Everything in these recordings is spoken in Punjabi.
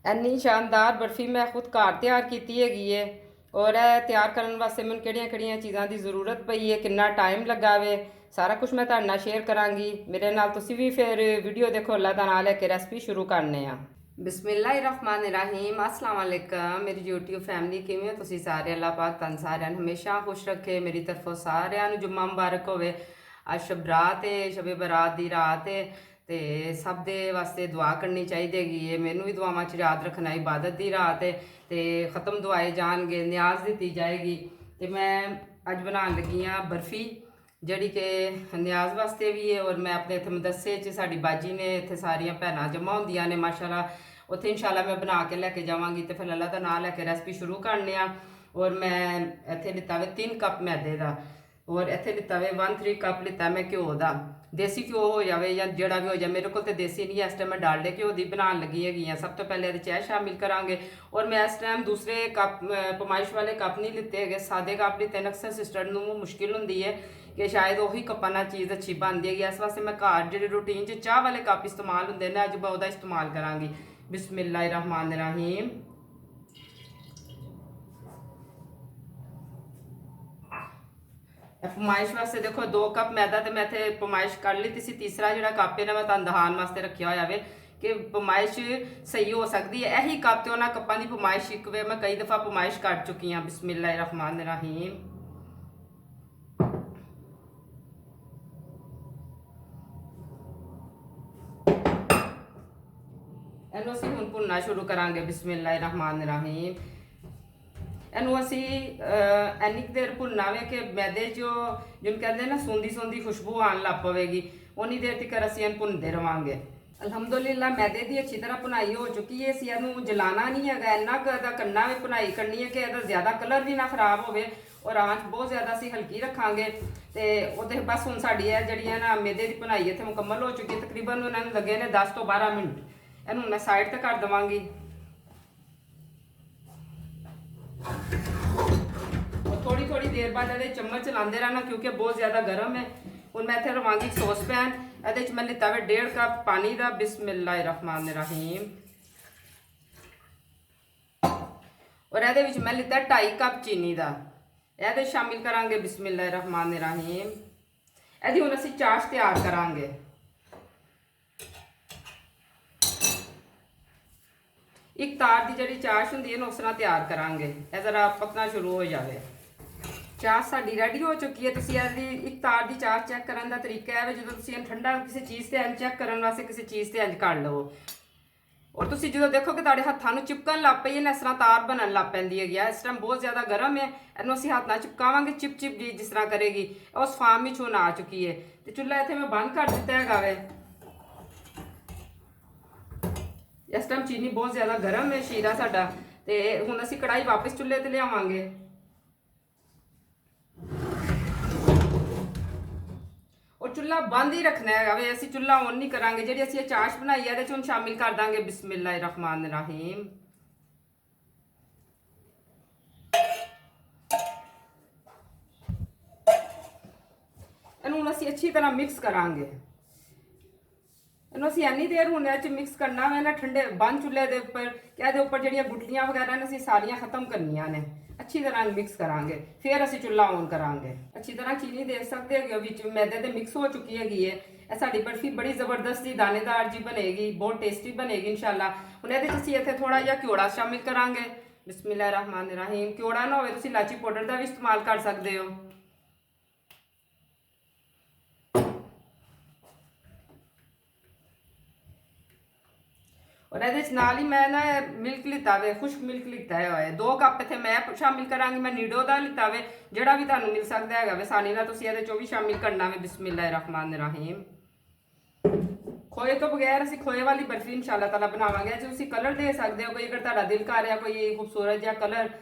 ਇੰਨੀ ਸ਼ਾਨਦਾਰ ਬਰਫੀ ਮੈਂ ਖੁਦ ਘਰ ਤਿਆਰ ਕੀਤੀ ਹੈਗੀ ਹੈ। ਔਰ ਇਹ ਤਿਆਰ ਕਰਨ ਵਾਸਤੇ ਮੈਨੂੰ ਕਿਹੜੀਆਂ-ਕਿਹੜੀਆਂ ਚੀਜ਼ਾਂ ਦੀ ਜ਼ਰੂਰਤ ਪਈ ਹੈ, ਕਿੰਨਾ ਟਾਈਮ ਲੱਗਾ ਵੇ, ਸਾਰਾ ਕੁਝ ਮੈਂ ਤੁਹਾਡੇ ਨਾਲ ਸ਼ੇਅਰ ਕਰਾਂਗੀ। ਮੇਰੇ ਨਾਲ ਤੁਸੀਂ ਵੀ ਫਿਰ ਵੀਡੀਓ ਦੇਖੋ। ਅੱਲਾ ਦਾ ਨਾਮ ਲੈ ਕੇ ਰੈਸਪੀ ਸ਼ੁਰੂ ਕਰਨੇ ਆ। ਬਿਸਮਿल्लाहिर्रहमानिर्रहीम। अस्सलाम वालेकुम मेरी YouTube फैमिली, किवें हो तुसीं सारे? अल्लाह पाक तुहानूं सारिਆਂ ਨੂੰ हमेशा खुश रखे। मेरी तरफों सारिਆਂ ਨੂੰ जुम्मा मुबारक होवे। आज शब रात है, शबे बरात दी रात है ਤੇ ਸਭ ਦੇ ਵਾਸਤੇ ਦੁਆ ਕਰਨੀ ਚਾਹੀਦੀ ਹੈਗੀ ਹੈ। ਮੈਨੂੰ ਵੀ ਦੁਆਵਾਂ 'ਚ ਯਾਦ ਰੱਖਣਾ। ਇਬਾਦਤ ਦੀ ਰਾਤ ਹੈ ਤੇ ਖਤਮ ਦੁਆਏ ਜਾਣਗੇ, ਨਿਆਜ਼ ਦਿੱਤੀ ਜਾਏਗੀ। ਤੇ ਮੈਂ ਅੱਜ ਬਣਾਉਣ ਲੱਗੀ ਆ ਬਰਫੀ, ਜਿਹੜੀ ਕਿ ਨਿਆਜ਼ ਵਾਸਤੇ ਵੀ ਹੈ। ਔਰ ਮੈਂ ਆਪਣੇ ਇੱਥੇ ਮਦਰਸੇ 'ਚ ਸਾਡੀ ਬਾਜੀ ਨੇ ਇੱਥੇ ਸਾਰੀਆਂ ਭੈਣਾਂ ਜਮ੍ਹਾਂ ਹੁੰਦੀਆਂ ਨੇ ਮਾਸ਼ਾਅੱਲਾ, ਉੱਥੇ ਇਨਸ਼ਾਅੱਲਾ ਮੈਂ ਬਣਾ ਕੇ ਲੈ ਕੇ ਜਾਵਾਂਗੀ। ਤੇ ਫਿਰ ਅੱਲਾ ਦਾ ਨਾਮ ਲੈ ਕੇ ਰੈਸਪੀ ਸ਼ੁਰੂ ਕਰਨੇ ਆ। ਔਰ ਮੈਂ ਇੱਥੇ ਲਿੱਤਾ ਵੇ 3 ਕੱਪ ਮੈਦੇ ਦਾ, ਔਰ ਇੱਥੇ ਲਿੱਤਾ ਵੇ 1-3 ਕੱਪ ਲਿੱਤਾ ਮੈਂ ਘਿਓ ਦਾ। देसी घ्यो हो जाए या जड़ा भी हो जाए, मेरे को तो देसी नहीं है। इस टाइम मैं डालडे घ्यो की बनाने लगी हैगी हाँ। सब तो पहले ये शामिल करांगे। और मैं इस टाइम दूसरे कप पमाइश वाले कप नहीं लिते है, सादे कप लिते हैं। अक्सर सिस्टर को मुश्किल होंगी है कि शायद उही कपां नाल चीज़ अच्छी बनती है। इस वास्ते मैं घर जो रूटीन च चाह वाले कप इस्तेमाल होंगे ने, अज मैं वह इस्तेमाल कराँगी। बिस्मिल्लाहिर्रहमानिर्रहीम। पमाइश वास्ते देखो 2 कप मैदा तो मैं इतने पमाइश कर ली थी। तीसरा जो कप है ना मैं तुहानूं दहान वास्ते रखा हुआ है कि पमाइश सही हो सकती है। यही कप तो उन्होंने कपां की पमाइश एक वे मैं कई दफ़ा पमाइश कर चुकी हाँ। बिस्मिल्लाहिर्रहमानिर्रहीम। इहनूं असीं हुण भुनना शुरू करांगे। बिस्मिल्लाहिर्रहमानिर्रहीम। ਇਹਨੂੰ ਅਸੀਂ ਇੰਨੀ ਦੇਰ ਭੁੰਨਣਾ ਵੇ ਕਿ ਮੈਦੇ 'ਚੋਂ ਜਿਹਨੂੰ ਕਹਿੰਦੇ ਨਾ ਸੌਂਦੀ ਸੌਂਦੀ ਖੁਸ਼ਬੂ ਆਉਣ ਲੱਗ ਪਵੇਗੀ। ਉਨੀ ਦੇਰ ਤੱਕ ਅਸੀਂ ਇਹਨੂੰ ਭੁੰਨਦੇ ਰਵਾਂਗੇ। ਅਲਹਮਦੁਲਿਲਾ ਮੈਦੇ ਦੀ ਅੱਛੀ ਤਰ੍ਹਾਂ ਭੁਨਾਈ ਹੋ ਚੁੱਕੀ ਹੈ। ਅਸੀਂ ਇਹਨੂੰ ਜਲਾਣਾ ਨਹੀਂ ਹੈਗਾ, ਇੰਨਾ ਕੁ ਇਹਦਾ ਕਰਨਾ ਵੇ ਭੁਨਾਈ ਕਰਨੀ ਹੈ ਕਿ ਇਹਦਾ ਜ਼ਿਆਦਾ ਕਲਰ ਵੀ ਨਾ ਖਰਾਬ ਹੋਵੇ। ਔਰ ਆਂਚ ਬਹੁਤ ਜ਼ਿਆਦਾ ਅਸੀਂ ਹਲਕੀ ਰੱਖਾਂਗੇ। ਤੇ ਉਹਦੇ ਬਸ ਹੁਣ ਸਾਡੀ ਇਹ ਜਿਹੜੀ ਹੈ ਨਾ ਮੈਦੇ ਦੀ ਭੁਨਾਈ ਇੱਥੇ ਮੁਕੰਮਲ ਹੋ ਚੁੱਕੀ। ਤਕਰੀਬਨ ਉਹਨਾਂ ਨੂੰ ਲੱਗੇ ਨੇ 10 ਤੋਂ 12 ਮਿੰਟ। ਇਹਨੂੰ ਮੈਂ ਸਾਈਡ ਤੇ ਕਰ ਦੇਵਾਂਗੀ। थोड़ी थोड़ी देर बाद ये चम्मच चलाते रहना क्योंकि बहुत ज़्यादा गर्म है। हूँ मैं इतने रवांगी सॉस पैन, ये मैं लिता वे 1.5 कप पानी का। बिस्मिल्लाहिर्रहमानिर्रहीम। और ये मैं लिता 2.5 कप चीनी का, ये शामिल करांगे। बिस्मिल्लाहिर्रहमानिर्रहीम। यदि हूँ असीं चाश तैयार करांगे। एक तार की जी चाश होंगी है उस तरह तैयार करांगे। यह जरा पकना शुरू हो जाए। चाश साड़ी रेडी हो चुकी है। तुसीं एक तार की चाश चैक करने का तरीका है जो तुम ठंडा किसी चीज़ से इंज चैक करने वास्ते किसी चीज़ से इंज कर लो। और तुसीं जो देखो कि तुहाडे हत्थां नूं चिपकन लग पई है ना, इस तरह तार बनन लग पैंदी है। इस टाइम बहुत ज़्यादा गर्म है, इन्हूं असीं हत्थ नाल चिपकावांगे चिप चिप जी जिस तरह करेगी। उस फार्म विच हुण आ चुकी है। तो चुल्हा इत्थे मैं बंद कर दिता हैगा वे। इस टाइम चीनी बहुत ज़्यादा गर्म है, शीरा साडा। तो हुण असीं कढ़ाई वापस चुल्हे ते लियावांगे। और चुल्हा बंद ही रखना है वे, असीं चुल्हा ऑन नहीं करांगे। जिहड़ी असीं चाश बनाई है इहदे च हुण शामिल कर दांगे। बिस्मिल्लाहिर्रहमानिर्रहीम। इहनूं हुण असीं अच्छी तरह मिक्स करांगे। इन्हूं असीं इन्नी देर हुण इह च मिक्स करना वे ना ठंडे बंद चुल्हे के उपर कि इहदे उपर जिहड़ियां गुठलियां वगैरह ने असीं सारियां खत्म करनियां ने। अच्छी तरह मिक्स करांगे, फिर असीं चुल्हा ऑन करांगे। अच्छी तरह चीनी देख सकते हो विच मैदे ते मिक्स हो चुकी हैगी है। यह साडी बर्फी बड़ी जबरदस्त जी दानेदार जी बनेगी, बहुत टेस्टी बनेगी इंशाअल्लाह। हुण इहदे च असीं इत्थे थोड़ा जिहा घ्योड़ा शामिल करांगे। बिस्मिल्लाहिर्रहमानिर्रहीम। घ्योड़ा ना होवे तुसीं इलाची पाउडर का भी इस्तेमाल कर सकते हो। और ये नाल ही मैं ना मिल्क लिता वे, खुश्क मिल्क लिता है 2 कप इतने मैं शामिल करांगी। मैं नीडो का लिता वे, जोड़ा भी तुहानूं मिल सकता है आसानी नाल तुसीं इहदे चों भी शामिल करना वे। बिस्मिल्लाहिर्रहमानिर्रहीम। खोए तो बगैर असीं खोए वाली बर्फी इंशाअल्लाह ताला बनावांगे। तुसीं कलर दे सकते हो, कोई अगर तुहाडा दिल कर रहा कोई खूबसूरत जिहा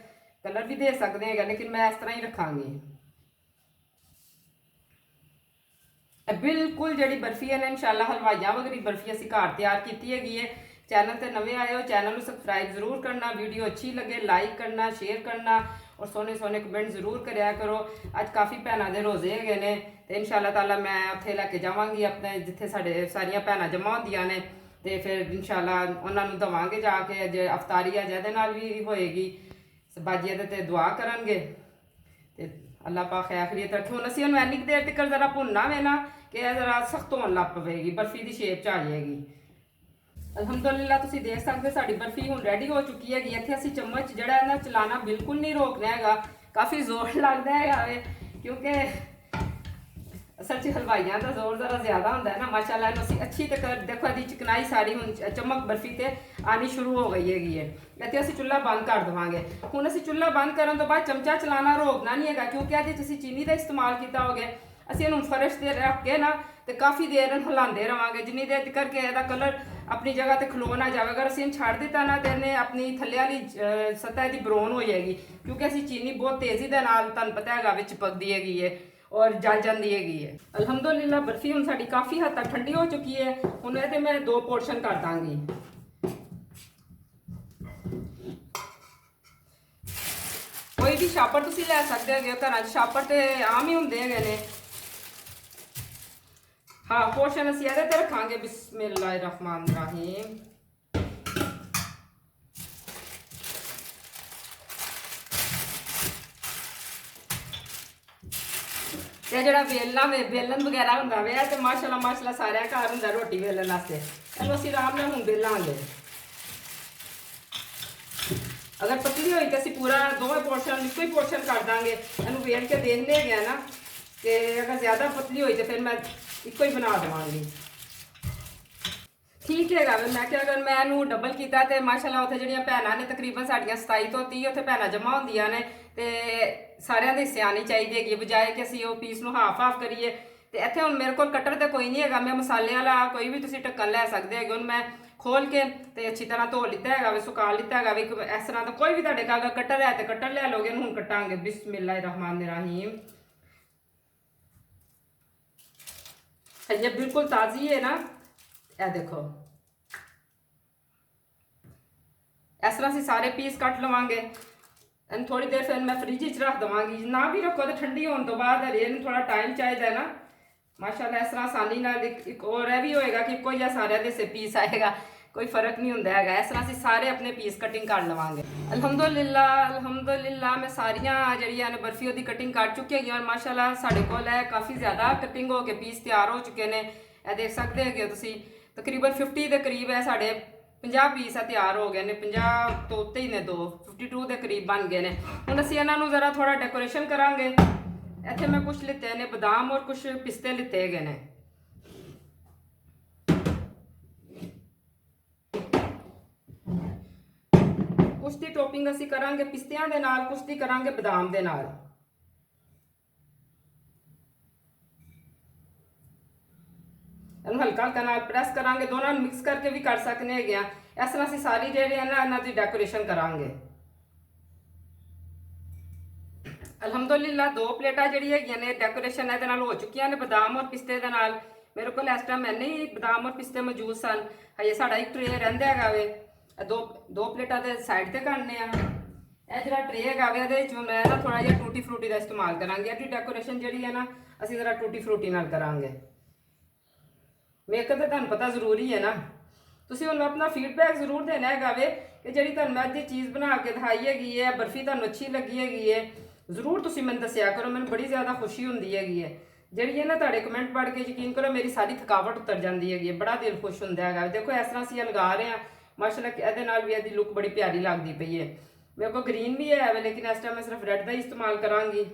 कलर भी दे सकते हैं, लेकिन मैं इस तरह ही रखांगी। बिल्कुल जी बर्फी है ना इंशाअल्लाह हलवाइयां वगैरह बर्फी असीं घर तैयार की हैगी है। चैनल ते नवे आए हो, चैनल को सबसक्राइब जरूर करना, वीडियो अच्छी लगे लाइक करना, शेयर करना और सोने सोने कमेंट जरूर कराया करो। अज काफ़ी भैनों के रोजे है ने, तो इंशाअल्लाह ताला मैं उत्थे लैके जावांगी अपने जिथे साढ़े सारिया भैनों जमा होंदियां ने। ਤੇ ਫਿਰ ਇਨਸ਼ਾਅੱਲਾ ਉਹਨਾਂ ਨੂੰ ਦਵਾਂਗੇ ਜਾ ਕੇ। ਜੇ ਅਫਤਾਰੀ ਆ ਜਿਹਦੇ ਨਾਲ ਵੀ ਹੋਏਗੀ, ਬਾਜੀ ਇਹਦੇ ਤੇ ਦੁਆ ਕਰਨਗੇ ਤੇ ਅੱਲਾਹ ਪਾਕ ਖੈਰ ਖਰੀਅਤ ਰੱਖੇ। ਹੁਣ ਅਸੀਂ ਉਹਨੂੰ ਇੰਨੀ ਕੁ ਦੇਰ ਤੱਕ ਜ਼ਰਾ ਭੁੰਨਣਾ ਵੇ ਨਾ ਕਿ ਇਹ ਜ਼ਰਾ ਸਖਤ ਹੋਣ ਲੱਗ ਪਵੇਗੀ, ਬਰਫੀ ਦੀ ਸ਼ੇਪ 'ਚ ਆ ਜਾਏਗੀ। ਅਲਹਮਦੁਲਿਲਾ ਤੁਸੀਂ ਦੇਖ ਸਕਦੇ ਸਾਡੀ ਬਰਫੀ ਹੁਣ ਰੈਡੀ ਹੋ ਚੁੱਕੀ ਹੈਗੀ। ਇੱਥੇ ਅਸੀਂ ਚਮਚ ਜਿਹੜਾ ਹੈ ਨਾ ਚਲਾਣਾ ਬਿਲਕੁਲ ਨਹੀਂ ਰੋਕਣਾ ਹੈਗਾ, ਕਾਫੀ ਜ਼ੋਰ ਲੱਗਦਾ ਹੈਗਾ ਵੇ ਕਿਉਂਕਿ ਅਸਲ 'ਚ ਹਲਵਾਈਆਂ ਦਾ ਜ਼ੋਰ ਜ਼ਰਾ ਜ਼ਿਆਦਾ ਹੁੰਦਾ ਹੈ ਨਾ। ਮਾਸ਼ਾਅੱਲਾ ਇਹਨੂੰ ਅਸੀਂ ਅੱਛੀ ਤਰ੍ਹਾਂ ਦੇਖੋ ਇਹਦੀ ਚਿਕਨਾਈ ਸਾਰੀ ਹੁਣ ਚਮਕ ਬਰਫੀ ਤੇ ਆਣੀ ਸ਼ੁਰੂ ਹੋ ਗਈ ਹੈਗੀ ਹੈ। ਇੱਥੇ ਅਸੀਂ ਚੁੱਲ੍ਹਾ ਬੰਦ ਕਰ ਦੇਵਾਂਗੇ। ਹੁਣ ਅਸੀਂ ਚੁੱਲ੍ਹਾ ਬੰਦ ਕਰਨ ਤੋਂ ਬਾਅਦ ਚਮਚਾ ਚਲਾਣਾ ਰੋਕਣਾ ਨਹੀਂ ਹੈਗਾ ਕਿਉਂਕਿ ਇਹਦੇ 'ਚ ਅਸੀਂ ਚੀਨੀ ਦਾ ਇਸਤੇਮਾਲ ਕੀਤਾ ਹੋਗੇ। ਅਸੀਂ ਇਹਨੂੰ ਫਰਸ਼ ਤੇ ਰੱਖ ਕੇ ਨਾ ਤੇ ਕਾਫੀ ਦੇਰ ਹਿਲਾਉਂਦੇ ਰਵਾਂਗੇ ਜਿੰਨੀ ਦੇਰ ਤੱਕ ਕਿ ਇਹਦਾ ਕਲਰ ਆਪਣੀ ਜਗ੍ਹਾ ਤੇ ਖਲੋ ਨਾ ਜਾਵੇ। ਅਗਰ ਅਸੀਂ ਇਹਨੂੰ ਛੱਡ ਦਿੱਤਾ ਨਾ ਤੇ ਇਹਨੇ ਆਪਣੀ ਥੱਲੇ ਵਾਲੀ ਸਤਹ ਦੀ ਬਰਾਊਨ ਹੋ ਜਾਏਗੀ ਕਿਉਂਕਿ ਅਸੀਂ ਚੀਨੀ ਬਹੁਤ ਤੇਜ਼ੀ ਦੇ ਨਾਲ ਤੁਹਾਨੂੰ ਪਤਾ ਹੈਗਾ ਵਿੱਚ ਪੱਕਦੀ ਹੈਗੀ ਹੈ ਔਰ ਜਲ ਜਾਂਦੀ ਹੈਗੀ ਹੈ। ਅਲਹਮਦੁਲਿਲਾ ਬਰਫੀ ਹੁਣ ਸਾਡੀ ਕਾਫੀ ਹੱਦ ਤੱਕ ਠੰਡੀ ਹੋ ਚੁੱਕੀ ਹੈ। ਹੁਣ ਇਹਦੇ ਮੈਂ 2 ਪੋਰਸ਼ਨ ਕਰ ਦਾਂਗੀ। ਕੋਈ ਵੀ ਸ਼ਾਪਰ ਤੁਸੀਂ ਲੈ ਸਕਦੇ ਹੈਗੇ, ਘਰਾਂ 'ਚ ਸ਼ਾਪਰ ਤੇ ਆਮ ਹੀ ਹੁੰਦੇ ਹੈਗੇ ਨੇ। ਹਾਂ ਪੋਰਸ਼ਨ ਅਸੀਂ ਇਹਦੇ ਤੇ ਰੱਖਾਂਗੇ। ਬਿਸਮਿल्लाहिर्रहमानिर्रहीम। ਤੇ ਜਿਹੜਾ ਵੇਲਣ ਵਗੈਰਾ ਹੁੰਦਾ ਵੇ ਤੇ ਮਾਸ਼ਾਅੱਲਾ ਸਾਰਿਆਂ ਘਰ ਹੁੰਦਾ ਰੋਟੀ ਵੇਲਣ ਵਾਸਤੇ। ਇਹਨੂੰ ਅਸੀਂ ਆਰਾਮ ਨਾਲ ਹੁਣ ਵੇਲਾਂਗੇ। ਅਗਰ ਪਤਲੀ ਹੋਈ ਤਾਂ ਅਸੀਂ ਪੂਰਾ ਦੋਵੇਂ ਪੋਰਸ਼ਨ ਇੱਕੋ ਹੀ ਪੋਰਸ਼ਨ ਕਰ ਦਾਂਗੇ। ਇਹਨੂੰ ਵੇਲ ਕੇ ਦੇਖਨੇ ਹੈਗੇ ਨਾ ਤੇ ਅਗਰ ਜ਼ਿਆਦਾ ਪਤਲੀ ਹੋਈ ਤਾਂ ਫਿਰ ਮੈਂ ਇੱਕੋ ਹੀ ਬਣਾ ਦੇਵਾਂਗੀ। ਠੀਕ ਹੈਗਾ ਵੇ। ਮੈਂ ਕਿਹਾ ਅਗਰ ਮੈਂ ਇਹਨੂੰ ਡਬਲ ਕੀਤਾ ਤੇ ਮਾਸ਼ਾਅੱਲਾ ਉੱਥੇ ਜਿਹੜੀਆਂ ਭੈਣਾਂ ਨੇ ਤਕਰੀਬਨ ਸਾਡੀਆਂ 27 ਤੋਂ 30 ਉੱਥੇ ਭੈਣਾਂ ਜਮ੍ਹਾਂ ਹੁੰਦੀਆਂ ਨੇ ਤੇ ਸਾਰਿਆਂ ਦੇ ਹਿੱਸੇ ਆਉਣੀ ਚਾਹੀਦੀ ਹੈਗੀ ਬਜਾਏ ਕਿ ਅਸੀਂ ਉਹ ਪੀਸ ਨੂੰ ਹਾਫ ਕਰੀਏ। ਤੇ ਇੱਥੇ ਹੁਣ ਮੇਰੇ ਕੋਲ ਕਟਰ ਤੇ ਕੋਈ ਨਹੀਂ ਹੈਗਾ, ਮੈਂ ਮਸਾਲੇ ਵਾਲਾ ਕੋਈ ਵੀ ਤੁਸੀਂ ਢੱਕਣ ਲੈ ਸਕਦੇ ਹੈਗੇ। ਹੁਣ ਮੈਂ ਖੋਲ ਕੇ ਤੇ ਅੱਛੀ ਤਰ੍ਹਾਂ ਧੋ ਲਿੱਤਾ ਹੈਗਾ ਵੇ, ਸੁਕਾ ਲਿੱਤਾ ਹੈਗਾ ਵੇ। ਇਸ ਤਰ੍ਹਾਂ ਦਾ ਕੋਈ ਵੀ ਤੁਹਾਡੇ ਕੋਲ ਕਟਰ ਹੈ ਤੇ ਕਟਰ ਲੈ ਲੋਗੇ। ਹੁਣ ਕੱਟਾਂਗੇ। बिस्मिल्लाहिर्रहमानिर्रहीम। ये बिल्कुल ताज़ी है ना, ਇਹ ਦੇਖੋ ਇਸ ਤਰ੍ਹਾਂ ਅਸੀਂ ਸਾਰੇ ਪੀਸ ਕੱਟ ਲਵਾਂਗੇ। ਇਹਨੂੰ ਥੋੜੀ ਦੇਰ ਫਿਰ ਮੈਂ ਫ੍ਰਿਜ 'ਚ ਰੱਖ ਦਵਾਂਗੀ। ਨਾ ਵੀ ਰੱਖੋ ਤਾਂ ਠੰਡੀ ਹੋਣ ਤੋਂ ਬਾਅਦ ਇਹਨੂੰ ਥੋੜਾ ਟਾਈਮ ਚਾਹੀਦਾ ਹੈ ਨਾ। ਮਾਸ਼ਾਅੱਲਾ ਇਸ ਤਰ੍ਹਾਂ ਆਸਾਨੀ ਨਾਲ ਇੱਕ ਹੋਰ ਇਹ ਵੀ ਹੋਏਗਾ ਕਿ ਇੱਕੋ ਜਿਹਾ ਸਾਰਿਆਂ ਦੇ ਸੇ ਪੀਸ ਆਏਗਾ, ਕੋਈ ਫਰਕ ਨਹੀਂ ਹੁੰਦਾ ਹੈਗਾ। ਇਸ ਤਰ੍ਹਾਂ ਅਸੀਂ ਸਾਰੇ ਆਪਣੇ ਪੀਸ ਕਟਿੰਗ ਕਰ ਲਵਾਂਗੇ। ਅਲਹਮਦੁਲਿਲਾ ਮੈਂ ਸਾਰੀਆਂ ਜਿਹੜੀਆਂ ਨੇ ਬਰਫੀ ਉਹਦੀ ਕਟਿੰਗ ਕਰ ਚੁੱਕੀ ਹੈਗੀ ਔਰ ਮਾਸ਼ਾਅੱਲਾ ਸਾਡੇ ਕੋਲ ਹੈ ਕਾਫੀ ਜ਼ਿਆਦਾ ਕਟਿੰਗ ਹੋ ਕੇ ਪੀਸ ਤਿਆਰ ਹੋ ਚੁੱਕੇ ਨੇ। ਇਹ ਦੇਖ ਸਕਦੇ ਹੈਗੇ ਤੁਸੀਂ ਤਕਰੀਬਨ 50 ਦੇ ਕਰੀਬ ਹੈ ਸਾਡੇ 50 ਪੀਸ ਆ ਤਿਆਰ ਹੋ ਗਏ ਨੇ। 50 ਤੋਂ ਉੱਤੇ ਹੀ ਨੇ, 52 ਦੇ ਕਰੀਬ ਬਣ ਗਏ ਨੇ। ਹੁਣ ਅਸੀਂ ਇਹਨਾਂ ਨੂੰ ਜ਼ਰਾ ਥੋੜਾ ਡੈਕੋਰੇਸ਼ਨ ਕਰਾਂਗੇ। ਇੱਥੇ ਮੈਂ ਕੁਝ ਲਿੱਤੇ ਨੇ ਬਦਾਮ ਔਰ ਕੁਝ ਪਿਸਤੇ ਲਿੱਤੇ ਹੈਗੇ ਨੇ। ਕੁਝ ਦੀ ਟੋਪਿੰਗ ਅਸੀਂ ਕਰਾਂਗੇ ਪਿਸਤਿਆਂ ਦੇ ਨਾਲ, ਕੁਝ ਦੀ ਕਰਾਂਗੇ ਬਦਾਮ ਦੇ ਨਾਲ। ਇਹਨੂੰ ਹਲਕਾ ਹਲਕਾ ਨਾਲ ਪ੍ਰੈਸ ਕਰਾਂਗੇ। ਦੋਨਾਂ ਨੂੰ ਮਿਕਸ ਕਰਕੇ ਵੀ ਕਰ ਸਕਦੇ ਹੈਗੇ ਆ। ਇਸ ਤਰ੍ਹਾਂ ਅਸੀਂ ਸਾਰੀ ਜਿਹੜੇ ਹੈ ਨਾ ਇਹਨਾਂ ਦੀ ਡੈਕੋਰੇਸ਼ਨ ਕਰਾਂਗੇ। ਅਲਹਮਦੁਲਿਲਾ 2 ਪਲੇਟਾਂ ਜਿਹੜੀ ਹੈਗੀਆਂ ਨੇ ਡੈਕੋਰੇਸ਼ਨ ਇਹਦੇ ਨਾਲ ਹੋ ਚੁੱਕੀਆਂ ਨੇ ਬਦਾਮ ਔਰ ਪਿਸਤੇ ਦੇ ਨਾਲ। ਮੇਰੇ ਕੋਲ ਇਸ ਟਾਈਮ ਨਹੀਂ ਬਦਾਮ ਔਰ ਪਿਸਤੇ ਮੌਜੂਦ ਸਨ। ਹਜੇ ਸਾਡਾ ਇੱਕ ਟਰੇ ਰਹਿੰਦਾ ਹੈਗਾ ਵੇ। ਦੋ ਪਲੇਟਾਂ ਦੇ ਸਾਈਡ ਤੇ ਕਰਨੇ ਆ। ਇਹ ਜਿਹੜਾ ਟਰੇ ਹੈਗਾ ਵੇ ਇਹਦੇ ਵਿੱਚ ਮੈਂ ਨਾ ਥੋੜਾ ਜਿਹਾ ਟੂਟੀ ਫਰੂਟੀ ਦਾ ਇਸਤੇਮਾਲ ਕਰਾਂਗੇ। ਇਹਦੀ ਡੈਕੋਰੇਸ਼ਨ ਜਿਹੜੀ ਹੈ ਨਾ ਅਸੀਂ ਜ਼ਰਾ ਟੂਟੀ ਫਰੂਟੀ ਨਾਲ ਕਰਾਂਗੇ। ਮੇਕਅਪ ਤਾਂ ਤੁਹਾਨੂੰ ਪਤਾ ਜ਼ਰੂਰੀ ਹੈ ਨਾ। ਤੁਸੀਂ ਉਹਨੂੰ ਆਪਣਾ ਫੀਡਬੈਕ ਜ਼ਰੂਰ ਦੇਣਾ ਹੈਗਾ ਵੇ ਕਿ ਜਿਹੜੀ ਤੁਹਾਨੂੰ ਮੈਂ ਅੱਜ ਦੀ ਚੀਜ਼ ਬਣਾ ਕੇ ਦਿਖਾਈ ਹੈਗੀ ਹੈ ਬਰਫੀ ਤੁਹਾਨੂੰ ਅੱਛੀ ਲੱਗੀ ਹੈਗੀ ਹੈ। ਜ਼ਰੂਰ ਤੁਸੀਂ ਮੈਨੂੰ ਦੱਸਿਆ ਕਰੋ, ਮੈਨੂੰ ਬੜੀ ਜ਼ਿਆਦਾ ਖੁਸ਼ੀ ਹੁੰਦੀ ਹੈਗੀ ਹੈ। ਜਿਹੜੀ ਹੈ ਨਾ ਤੁਹਾਡੇ ਕਮੈਂਟ ਪੜ੍ਹ ਕੇ ਯਕੀਨ ਕਰੋ ਮੇਰੀ ਸਾਰੀ ਥਕਾਵਟ ਉਤਰ ਜਾਂਦੀ ਹੈਗੀ ਹੈ। ਬੜਾ ਦਿਲ ਖੁਸ਼ ਹੁੰਦਾ ਹੈਗਾ। ਦੇਖੋ ਇਸ ਤਰ੍ਹਾਂ ਅਸੀਂ ਲਗਾ ਰਹੇ ਹਾਂ ਮਾਸ਼ਾਅੱਲਾ ਇਹਦੇ ਨਾਲ ਵੀ ਇਹਦੀ ਲੁੱਕ ਬੜੀ ਪਿਆਰੀ ਲੱਗਦੀ ਪਈ ਹੈ। ਮੇਰੇ ਕੋਲ ਗ੍ਰੀਨ ਵੀ ਹੈ ਵੇ ਲੇਕਿਨ ਇਸ ਟਾਈਮ ਮੈਂ ਸਿਰਫ ਰੈੱਡ ਦਾ ਹੀ ਇਸਤੇਮਾਲ ਕਰਾਂਗੀ।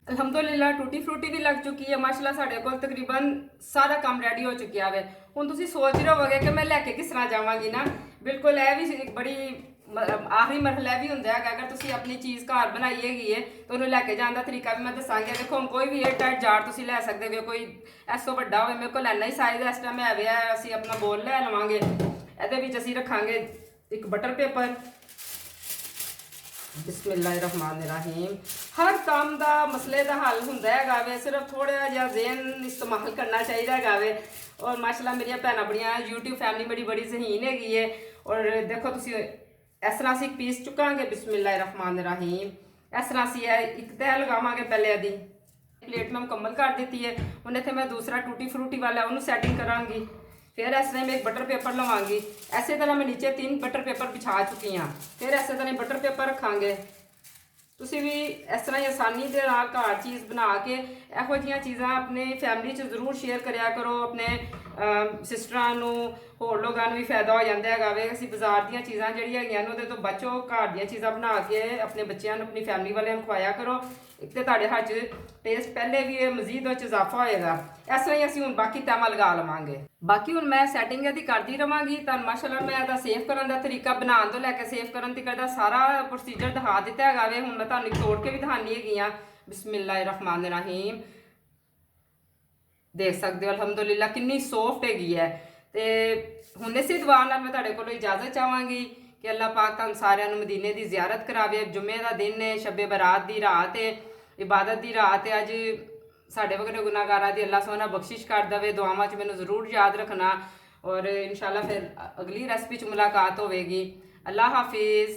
ਅਲਹਮਦੁਲਿਲਾ ਟੂਟੀ ਫਰੂਟੀ ਵੀ ਲੱਗ ਚੁੱਕੀ ਹੈ। ਮਾਸ਼ਾਅੱਲਾ ਸਾਡੇ ਕੋਲ ਤਕਰੀਬਨ ਸਾਰਾ ਕੰਮ ਰੈਡੀ ਹੋ ਚੁੱਕਿਆ ਵੇ। ਹੁਣ ਤੁਸੀਂ ਸੋਚ ਰਹੇ ਹੋਵੋਗੇ ਕਿ ਮੈਂ ਲੈ ਕੇ ਕਿਸ ਤਰ੍ਹਾਂ ਜਾਵਾਂਗੀ ਨਾ। ਬਿਲਕੁਲ ਇਹ ਵੀ ਇੱਕ ਬੜੀ ਆਖਰੀ ਮਰਹਲਾ ਵੀ ਹੁੰਦਾ ਹੈਗਾ। ਅਗਰ ਤੁਸੀਂ ਆਪਣੀ ਚੀਜ਼ ਘਰ ਬਣਾਈ ਹੈਗੀ ਹੈ ਤਾਂ ਉਹਨੂੰ ਲੈ ਕੇ ਜਾਣ ਦਾ ਤਰੀਕਾ ਵੀ ਮੈਂ ਦੱਸਾਂਗੀ। ਦੇਖੋ ਹੁਣ ਕੋਈ ਵੀ ਏਅਰਟਾਈਟ ਜਾਰ ਤੁਸੀਂ ਲੈ ਸਕਦੇ ਹੋ, ਕੋਈ ਇਸ ਤੋਂ ਵੱਡਾ ਹੋਵੇ। ਮੇਰੇ ਕੋਲ ਇੰਨਾ ਹੀ ਸਾਈਜ਼ ਇਸ ਟਾਈਮ ਹੈ ਵੇ। ਅਸੀਂ ਆਪਣਾ ਬੋਲ ਲੈ ਲਵਾਂਗੇ। ਇਹਦੇ ਵਿੱਚ ਅਸੀਂ ਰੱਖਾਂਗੇ ਇੱਕ ਬਟਰ ਪੇਪਰ। बिस्मिल्लाहिर्रहमानिर्रहीम। हर काम का मसले का हल होंदा हैगा वे, सिर्फ थोड़ा जिहा ज़हन इस्तेमाल करना चाहिए हैगा वे। और माशाल्लाह मेरिया भैनां बड़ियां यूट्यूब फैमिली मेरी बड़ी ज़हीन हैगी है। और देखो तुसी इस तरह असीं पीस चुकांगे। बिस्मिल्लाहिर्रहमानिर्रहीम। इस तरह असीं एक तह लगावांगे पहले इहदी। ਪਲੇਟ ਮੈਂ ਮੁਕੰਮਲ ਕਰ ਦਿੱਤੀ ਹੈ। ਹੁਣ ਇੱਥੇ ਮੈਂ ਦੂਸਰਾ ਟੂਟੀ ਫਰੂਟੀ ਵਾਲਾ ਉਹਨੂੰ ਸੈਟਿੰਗ ਕਰਾਂਗੀ। ਫਿਰ ਇਸ ਤਰ੍ਹਾਂ ਮੈਂ ਇੱਕ ਬਟਰ ਪੇਪਰ ਲਵਾਂਗੀ। ਐਸੇ ਤਰ੍ਹਾਂ ਮੈਂ ਨੀਚੇ 3 ਬਟਰ ਪੇਪਰ ਵਿਛਾ ਚੁੱਕੀ ਹਾਂ। ਫਿਰ ਐਸੇ ਤਰ੍ਹਾਂ ਬਟਰ ਪੇਪਰ ਰੱਖਾਂਗੇ। ਤੁਸੀਂ ਵੀ ਇਸ ਤਰ੍ਹਾਂ ਹੀ ਆਸਾਨੀ ਦੇ ਨਾਲ ਘਰ ਚੀਜ਼ ਬਣਾ ਕੇ ਇਹੋ ਜਿਹੀਆਂ ਚੀਜ਼ਾਂ ਆਪਣੇ ਫੈਮਿਲੀ 'ਚ ਜ਼ਰੂਰ ਸ਼ੇਅਰ ਕਰਿਆ ਕਰੋ। ਆਪਣੇ ਸਿਸਟਰਾਂ ਨੂੰ, ਹੋਰ ਲੋਕਾਂ ਨੂੰ ਵੀ ਫਾਇਦਾ ਹੋ ਜਾਂਦਾ ਹੈਗਾ ਵੇ। ਅਸੀਂ ਬਾਜ਼ਾਰ ਦੀਆਂ ਚੀਜ਼ਾਂ ਜਿਹੜੀਆਂ ਹੈਗੀਆਂ ਨੇ ਉਹਦੇ ਤੋਂ ਬਚੋ, ਘਰ ਦੀਆਂ ਚੀਜ਼ਾਂ ਬਣਾ ਕੇ ਆਪਣੇ ਬੱਚਿਆਂ ਨੂੰ, ਆਪਣੀ ਫੈਮਿਲੀ ਵਾਲਿਆਂ ਨੂੰ ਖਵਾਇਆ ਕਰੋ। ਇੱਕ ਤਾਂ ਤੁਹਾਡੇ ਹੱਥ 'ਚ ਟੇਸਟ ਪਹਿਲੇ ਵੀ ਇਹ ਮਜ਼ੀਦ ਵਿੱਚ ਇਜ਼ਾਫਾ ਹੋਏਗਾ। ਇਸ ਤਰ੍ਹਾਂ ਹੀ ਅਸੀਂ ਹੁਣ ਬਾਕੀ ਤੈਮਾਂ ਲਗਾ ਲਵਾਂਗੇ। ਬਾਕੀ ਹੁਣ ਮੈਂ ਸੈਟਿੰਗ ਇਹਦੀ ਕਰਦੀ ਰਵਾਂਗੀ। ਤੁਹਾਨੂੰ ਮਾਸ਼ਾਅੱਲਾ ਮੈਂ ਇਹਦਾ ਸੇਵ ਕਰਨ ਦਾ ਤਰੀਕਾ, ਬਣਾਉਣ ਤੋਂ ਲੈ ਕੇ ਸੇਵ ਕਰਨ ਤੱਕ ਦਾ ਸਾਰਾ ਪ੍ਰੋਸੀਜਰ ਦਿਖਾ ਦਿੱਤਾ ਹੈਗਾ ਵੇ। ਹੁਣ ਮੈਂ ਤੁਹਾਨੂੰ ਤੋੜ ਕੇ ਵੀ ਦਿਖਾਣੀ ਹੈਗੀ ਆ। ਬਿਸਮਿल्लाहिर्रहमानिर्रहीम। ਦੇਖ ਸਕਦੇ ਹੋ ਅਲਹਮਦੁਲਿਲਾ ਕਿੰਨੀ ਸੌਫਟ ਹੈਗੀ ਹੈ। ਤੇ ਹੁਣ ਇਸੇ ਦੁਆ ਨਾਲ ਮੈਂ ਤੁਹਾਡੇ ਕੋਲੋਂ ਇਜਾਜ਼ਤ ਚਾਹਾਂਗੀ ਕਿ ਅੱਲਾਹ ਪਾਕ ਤੁਹਾਨੂੰ ਸਾਰਿਆਂ ਨੂੰ ਮਦੀਨੇ ਦੀ ਜ਼ਿਆਰਤ ਕਰਾਵੇ। ਜੁਮੇ ਦਾ ਦਿਨ ਹੈ, ਸ਼ਬੇ ਬਰਾਤ ਦੀ ਰਾਤ ਹੈ, ਇਬਾਦਤ ਦੀ ਰਾਤ ਹੈ। ਅੱਜ ਸਾਡੇ ਵਗੈਰੇ ਗੁਨਾਹਗਾਰਾਂ ਦੀ ਅੱਲਾਹ ਸੋਹਣਾ ਬਖਸ਼ਿਸ਼ ਕਰ ਦੇਵੇ। ਦੁਆਵਾਂ 'ਚ ਮੈਨੂੰ ਜ਼ਰੂਰ ਯਾਦ ਰੱਖਣਾ। ਔਰ ਇਨਸ਼ਾਅੱਲਾ ਫਿਰ ਅਗਲੀ ਰੈਸਪੀ 'ਚ ਮੁਲਾਕਾਤ ਹੋਵੇਗੀ। ਅੱਲਾਹ ਹਾਫਿਜ਼।